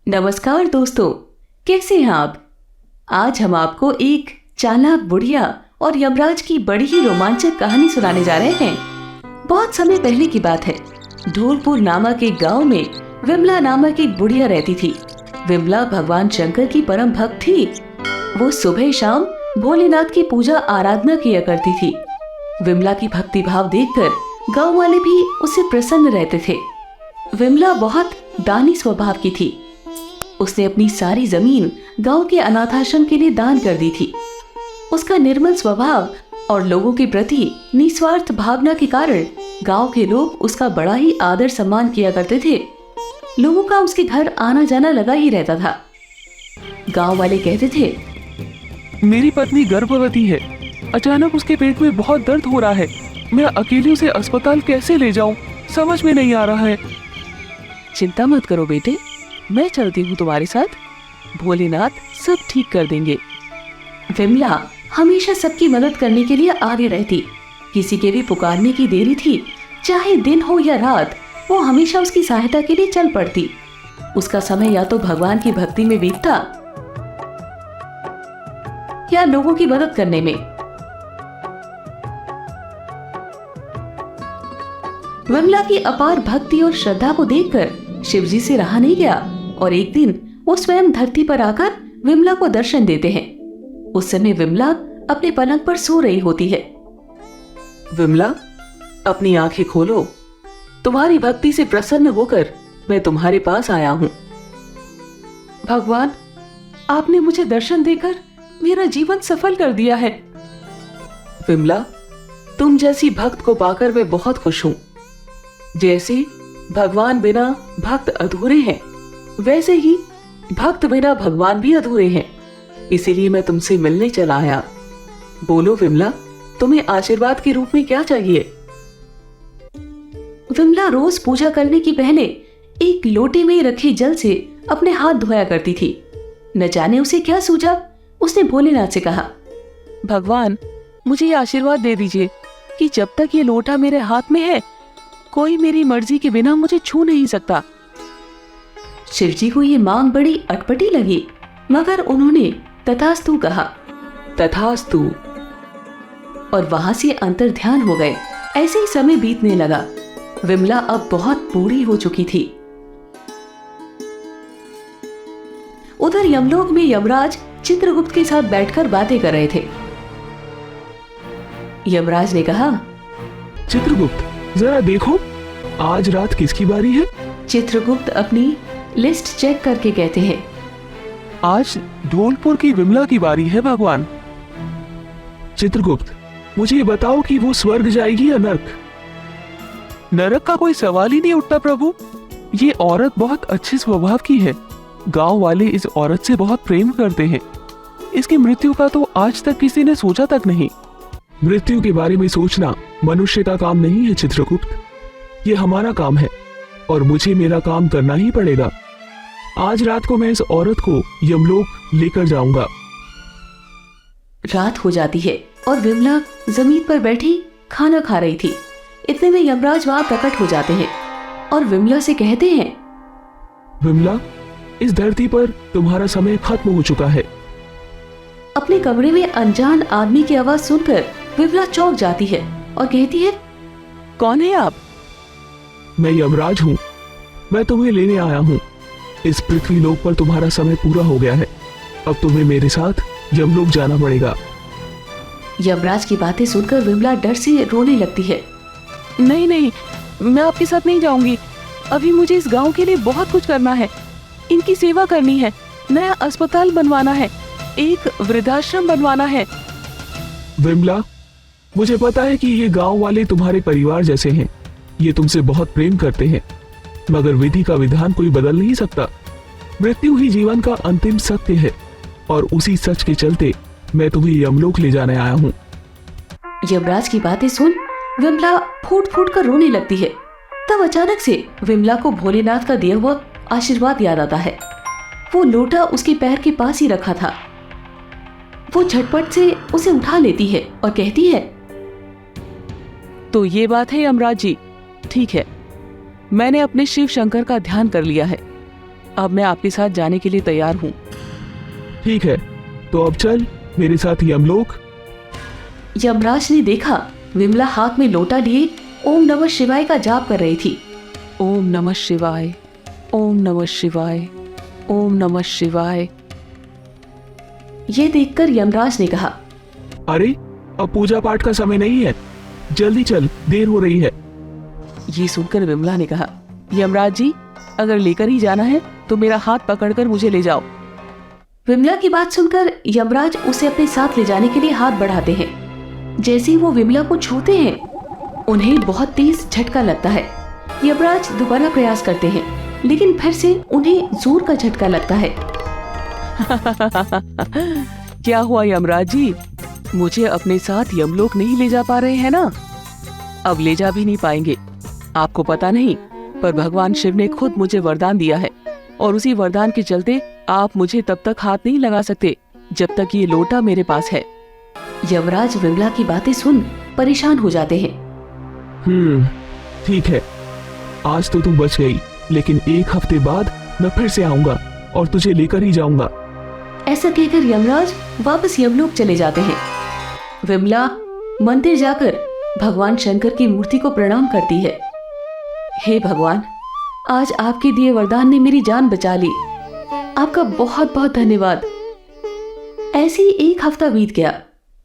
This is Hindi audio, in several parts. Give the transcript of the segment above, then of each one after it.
नमस्कार दोस्तों, कैसे हैं आप। आज हम आपको एक चालाक बुढ़िया और यमराज की बड़ी ही रोमांचक कहानी सुनाने जा रहे हैं। बहुत समय पहले की बात है। धूलपुर नामक एक गांव में विमला नामक एक बुढ़िया रहती थी। विमला भगवान शंकर की परम भक्त थी। वो सुबह शाम भोलेनाथ की पूजा आराधना किया करती थी। विमला की भक्ति भाव देखकर गांव वाले भी उससे प्रसन्न रहते थे। विमला बहुत दानी स्वभाव की थी। उसने अपनी सारी जमीन गांव के अनाथाश्रम के लिए दान कर दी थी। उसका निर्मल स्वभाव और लोगों के प्रति निस्वार्थ भावना के कारण गांव के लोग उसका बड़ा ही आदर सम्मान किया करते थे। लोगों का उसके घर आना जाना लगा ही रहता था। गांव वाले कहते थे, मेरी पत्नी गर्भवती है, अचानक उसके पेट में बहुत दर्द हो रहा है। मैं अकेले उसे अस्पताल कैसे ले जाऊं, समझ में नहीं आ रहा है। चिंता मत करो बेटे, मैं चलती हूँ तुम्हारे साथ। भोलेनाथ सब ठीक कर देंगे। विमला हमेशा सबकी मदद करने के लिए आगे रहती। किसी के भी पुकारने की देरी थी, चाहे दिन हो या रात, वो हमेशा उसकी सहायता के लिए चल पड़ती। उसका समय या तो भगवान की भक्ति में बीतता या लोगों की मदद करने में। विमला की अपार भक्ति और श्रद्धा को देखकर शिवजी से रहा नहीं गया और एक दिन वो स्वयं धरती पर आकर विमला को दर्शन देते हैं। उस समय विमला अपने पलंग पर सो रही होती है। विमला, अपनी आंखें खोलो। तुम्हारी भक्ति से प्रसन्न होकर मैं तुम्हारे पास आया हूँ। भगवान, आपने मुझे दर्शन देकर मेरा जीवन सफल कर दिया है। विमला, तुम जैसी भक्त को पाकर मैं बहुत खुश हूँ। जैसे भगवान बिना भक्त अधूरे हैं, वैसे ही भक्त बिना भगवान भी अधूरे हैं। इसीलिए मैं तुमसे मिलने चला आया। बोलो विमला, तुम्हें आशीर्वाद के रूप में क्या चाहिए। विमला रोज पूजा करने की पहले एक लोटे में रखे जल से अपने हाथ धोया करती थी। न जाने उसे क्या सूझा, उसने भोलेनाथ से कहा, भगवान, मुझे ये आशीर्वाद दे दीजिए कि जब तक ये लोटा मेरे हाथ में है, कोई मेरी मर्जी के बिना मुझे छू नहीं सकता। शिवजी को ये मांग बड़ी अटपटी लगी, मगर उन्होंने तथास्तु कहा। तथास्तु, और वहां से अंतर ध्यान हो गए। ऐसे ही समय बीतने लगा। विमला अब बहुत बूढ़ी हो चुकी थी। उधर यमलोक में यमराज चित्रगुप्त के साथ बैठकर बातें कर रहे थे। यमराज ने कहा, चित्रगुप्त, जरा देखो, आज रात किसकी बारी है। चित्रगुप्त अपनी लिस्ट चेक करके कहते हैं, आज धौलपुर की विमला की बारी है भगवान। चित्रगुप्त, मुझे ये बताओ कि वो स्वर्ग जाएगी या नरक। नरक का कोई सवाल ही नहीं उठता प्रभु। ये औरत बहुत अच्छे स्वभाव की है। गांव वाले इस औरत से बहुत प्रेम करते हैं। इसकी मृत्यु का तो आज तक किसी ने सोचा तक नहीं। मृत्यु के बारे में सोचना मनुष्य का काम नहीं है चित्रगुप्त, ये हमारा काम है और मुझे मेरा काम करना ही पड़ेगा। आज रात को मैं इस औरत को यमलोक लेकर जाऊंगा। रात हो जाती है और विमला जमीन पर बैठी खाना खा रही थी। इतने में यमराज वहां प्रकट हो जाते हैं और विमला से कहते हैं, विमला, इस धरती पर तुम्हारा समय खत्म हो चुका है। अपने कमरे में अनजान आदमी की आवाज सुनकर विमला चौंक जाती है और कहती है, कौन है आप। मैं यमराज हूँ, मैं तुम्हें लेने आया हूँ। इस पृथ्वी लोक पर तुम्हारा समय पूरा हो गया है। अब तुम्हें मेरे साथ यमलोक जाना पड़ेगा। यमराज की बातें सुनकर विमला डर से रोने लगती है। नहीं नहीं, मैं आपके साथ नहीं जाऊंगी। अभी मुझे इस गांव के लिए बहुत कुछ करना है। इनकी सेवा करनी है, नया अस्पताल बनवाना है, एक वृद्धाश्रम बनवाना है। विमला, मुझे पता है कि ये गांव वाले तुम्हारे परिवार जैसे हैं। ये तुमसे बहुत प्रेम करते हैं, मगर विधि का विधान कोई बदल नहीं सकता। मृत्यु ही जीवन का अंतिम सत्य है और उसी सच के चलते मैं तुम्हें यमलोक ले जाने आया हूँ। यमराज की बातें सुन विमला फूट फूट कर रोने लगती है। तब अचानक से विमला को भोलेनाथ का दिया हुआ आशीर्वाद याद आता है। वो लोटा उसके पैर के पास ही रखा था। वो झटपट से उसे उठा लेती है और कहती है, तो ये बात है यमराज जी, ठीक है, मैंने अपने शिव शंकर का ध्यान कर लिया है। अब मैं आपके साथ जाने के लिए तैयार हूँ। ठीक है, तो अब चल मेरे साथ यमलोक। यमराज ने देखा विमला हाथ में लोटा लिए ओम नमः शिवाय का जाप कर रही थी। ओम नमः शिवाय, ओम नमः शिवाय, ओम नमः शिवाय। ये देखकर यमराज ने कहा, अरे अब पूजा पाठ का समय नहीं है, जल्दी चल, देर हो रही है। ये सुनकर विमला ने कहा, यमराज जी, अगर लेकर ही जाना है तो मेरा हाथ पकड़कर मुझे ले जाओ। विमला की बात सुनकर यमराज उसे अपने साथ ले जाने के लिए हाथ बढ़ाते हैं। जैसे ही वो विमला को छूते हैं, उन्हें बहुत तेज झटका लगता है। यमराज दोबारा प्रयास करते हैं, लेकिन फिर से उन्हें जोर का झटका लगता है। क्या हुआ यमराज जी, मुझे अपने साथ यमलोक नहीं ले जा पा रहे हैं ना? अब ले जा भी नहीं पाएंगे। आपको पता नहीं, पर भगवान शिव ने खुद मुझे वरदान दिया है, और उसी वरदान के चलते आप मुझे तब तक हाथ नहीं लगा सकते जब तक ये लोटा मेरे पास है। यमराज विमला की बातें सुन परेशान हो जाते हैं। ठीक है, आज तो तू बच गई, लेकिन एक हफ्ते बाद मैं फिर से आऊंगा और तुझे लेकर ही जाऊंगा। ऐसा कहकर यमराज वापस यमलोक चले जाते हैं। विमला मंदिर जाकर भगवान शंकर की मूर्ति को प्रणाम करती है। हे भगवान, आज आपके दिए वरदान ने मेरी जान बचा ली। आपका बहुत बहुत धन्यवाद। ऐसे ही एक हफ्ता बीत गया।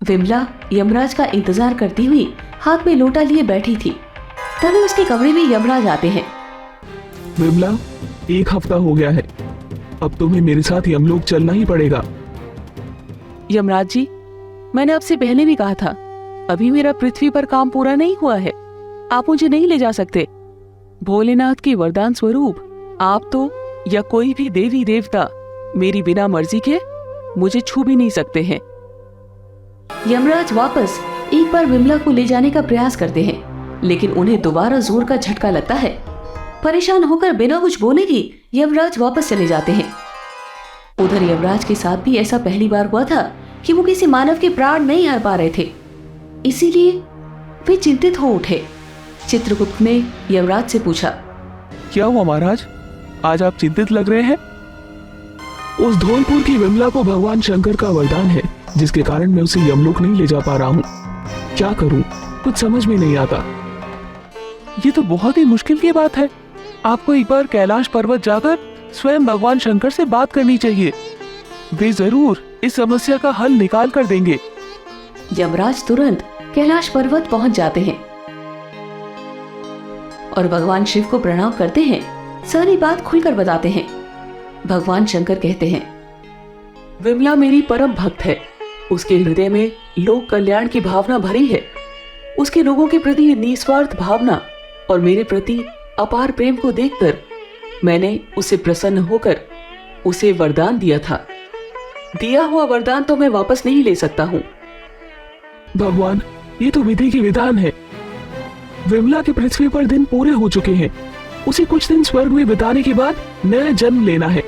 विमला यमराज का इंतजार करती हुई हाथ में लोटा लिए बैठी थी। तभी उसके कमरे में यमराज आते हैं। विमला, एक हफ्ता हो गया है, अब तुम्हें मेरे साथ यमलोक चलना ही पड़ेगा। यमराज जी, मैंने आपसे पहले भी कहा था, अभी मेरा पृथ्वी पर काम पूरा नहीं हुआ है, आप मुझे नहीं ले जा सकते। भोलेनाथ के वरदान स्वरूप आप तो या कोई भी देवी देवता मेरी बिना मर्जी के मुझे छू भी नहीं सकते हैं। यमराज वापस एक बार विमला को ले जाने का प्रयास करते हैं, लेकिन उन्हें दोबारा जोर का झटका लगता है। परेशान होकर बिना कुछ बोले ही यमराज वापस चले जाते हैं। उधर यमराज के साथ भी ऐसा पहली बार हुआ था कि वो किसी मानव के प्राण नहीं हार पा रहे थे, इसीलिए वे चिंतित हो उठे। चित्रगुप्त ने यमराज से पूछा, क्या हुआ महाराज, आज आप चिंतित लग रहे हैं? उस धौलपुर की विमला को भगवान शंकर का वरदान है, जिसके कारण मैं उसे यमलोक नहीं ले जा पा रहा हूँ। क्या करूँ, कुछ समझ में नहीं आता। ये तो बहुत ही मुश्किल की बात है। आपको एक बार कैलाश पर्वत जाकर स्वयं भगवान शंकर से बात करनी चाहिए। वे जरूर इस समस्या का हल निकाल कर देंगे। यमराज तुरंत कैलाश पर्वत पहुंच जाते हैं और भगवान शिव को प्रणाम करते हैं। सारी बात खुलकर बताते हैं। भगवान शंकर कहते हैं, विमला मेरी परम भक्त है। उसके हृदय में लोक कल्याण की भावना भरी है। उसके लोगों के प्रति निस्वार्थ भावना और मेरे प्रति अपार प्रेम को देखकर मैंने उसे प्रसन्न होकर उसे वरदान दिया था। दिया हुआ वरदान तो मैं वापस नहीं ले सकता हूँ। भगवान, ये तो विधि की विधान है। विमला के पृथ्वी पर दिन पूरे हो चुके हैं। उसे कुछ दिन स्वर्ग में बिताने के बाद नया जन्म लेना है,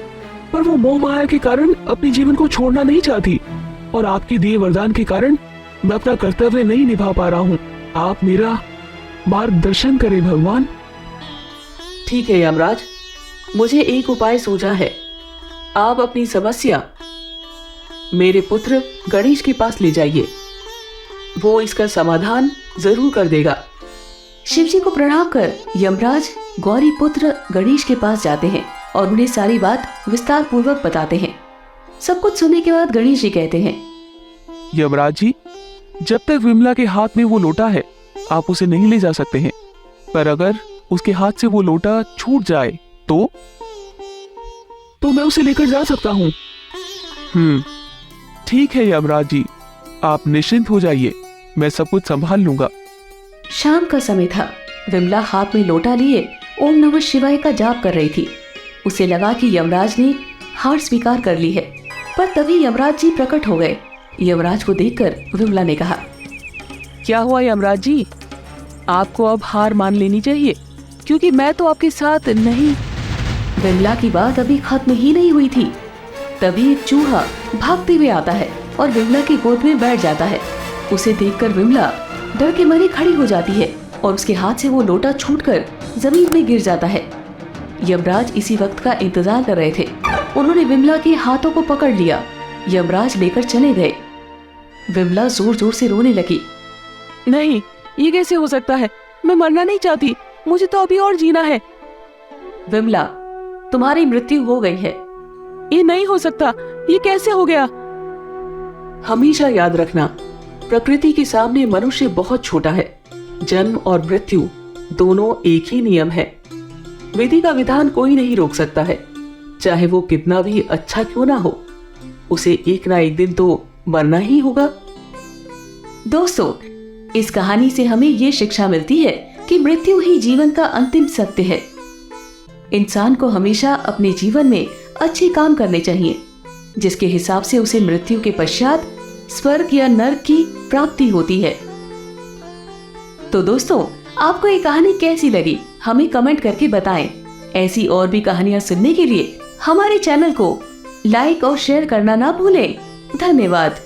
पर वो मोह माया के कारण अपने जीवन को छोड़ना नहीं चाहती, और आपके दिए वरदान के कारण मैं अपना कर्तव्य नहीं निभा पा रहा हूँ। आप मेरा मार्गदर्शन करें भगवान। ठीक है यमराज, मुझे एक उपाय सूझा है। आप अपनी समस्या मेरे पुत्र गणेश के पास ले जाइए, वो इसका समाधान जरूर कर देगा। शिवजी को प्रणाम कर यमराज गौरी पुत्र गणेश के पास जाते हैं और उन्हें सारी बात विस्तार पूर्वक बताते हैं। सब कुछ सुनने के बाद गणेश जी कहते हैं, यमराज जी, जब तक विमला के हाथ में वो लोटा है आप उसे नहीं ले जा सकते हैं, पर अगर उसके हाथ से वो लोटा छूट जाए तो मैं उसे लेकर जा सकता हूँ। ठीक है यमराज जी, आप निश्चिंत हो जाइए, मैं सब कुछ संभाल लूंगा। शाम का समय था। विमला हाथ में लोटा लिए ओम नमः शिवाय का जाप कर रही थी। उसे लगा कि यमराज ने हार स्वीकार कर ली है, पर तभी यमराज जी प्रकट हो गए। यमराज को देखकर विमला ने कहा, क्या हुआ यमराज जी, आपको अब हार मान लेनी चाहिए, क्योंकि मैं तो आपके साथ नहीं। विमला की बात अभी खत्म ही नहीं हुई थी, तभी एक चूहा भागते हुए आता है और विमला की गोद में बैठ जाता है। उसे देखकर विमला डर के मारे खड़ी हो जाती है और उसके हाथ से वो लोटा छूटकर जमीन में गिर जाता है। यमराज इसी वक्त का इंतजार कर रहे थे। उन्होंने विमला के हाथों को पकड़ लिया। यमराज लेकर चले गए। विमला जोर जोर से रोने लगी। नहीं, ये कैसे हो सकता है? मैं मरना नहीं चाहती, मुझे तो अभी और जीना है। विमला, तुम्हारी मृत्यु हो गई है। ये नहीं हो सकता, ये कैसे हो गया? हमेशा याद रखना, प्रकृति के सामने मनुष्य बहुत छोटा है। जन्म और मृत्यु दोनों एक ही नियम है। विधि का विधान कोई नहीं रोक सकता है, चाहे वो कितना भी अच्छा क्यों ना हो। उसे एक ना एक दिन तो मरना ही होगा। दोस्तों, इस कहानी से हमें ये शिक्षा मिलती है कि मृत्यु ही जीवन का अंतिम सत्य है। इंसान को हमेशा अपने जीवन में अच्छे काम करने चाहिए, जिसके हिसाब से उसे मृत्यु के पश्चात स्वर्ग या नर्क की प्राप्ति होती है। तो दोस्तों, आपको ये कहानी कैसी लगी हमें कमेंट करके बताएं। ऐसी और भी कहानियां सुनने के लिए हमारे चैनल को लाइक और शेयर करना ना भूलें। धन्यवाद।